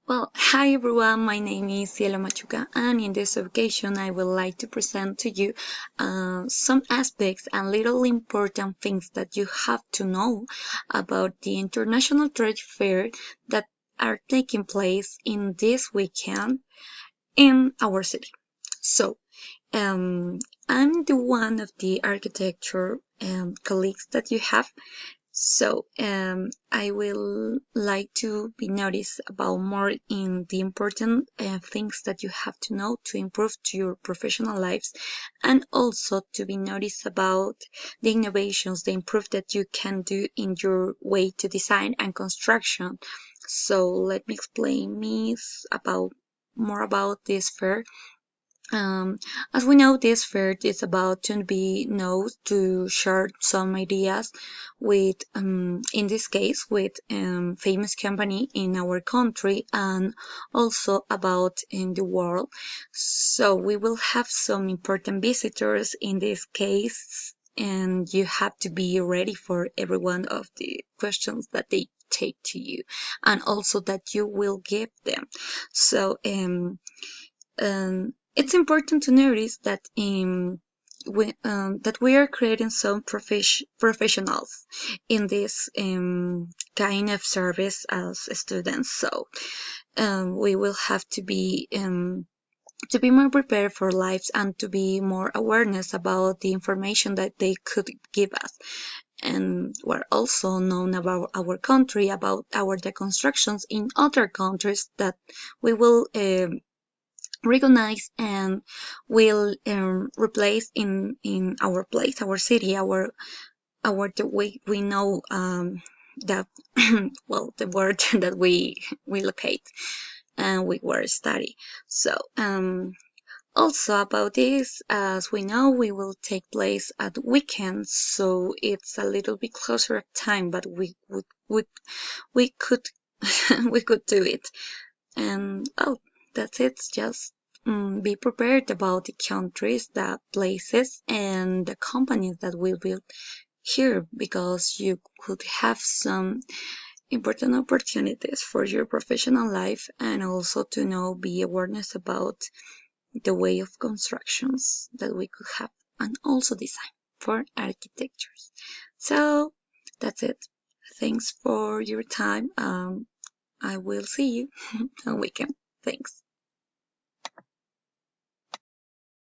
Well, hi everyone, my name is Cielo Machuca, and in this occasion, I would like to present to you some aspects and little important things that you have to know about the International Trade Fair that are taking place in this weekend in our city. So, um, I'm the one of the architecture colleagues that you have, I will like to be noticed about more in the important things that you have to know to improve to your professional lives, and also to be noticed about the innovations, the improve that you can do in your way to design and construction. So let me explain me about more about this fair. um, as we know, this fair is about to be known to share some ideas with, in this case, with famous company in our country and also about in the world. So we will have some important visitors in this case, and you have to be ready for every one of the questions that they take to you, and also that you will give them. So it's important to notice that that we are creating some professionals in this kind of service as students. So we will have to be more prepared for lives and to be more awareness about the information that they could give us. And we're also known about our country, about our deconstructions in other countries that we will recognize and will replace in our place, our city, our the way we know that well, the word that we locate and we were study. So also about this, as we know, we will take place at weekends, so it's a little bit closer of time, but we could we could do it. And oh, that's it. Just be prepared about the countries, the places, and the companies that will be here because you could have some important opportunities for your professional life and also to know, be awareness about the way of constructions that we could have and also design for architectures. So that's it. Thanks for your time. I will see you on weekend. Thanks.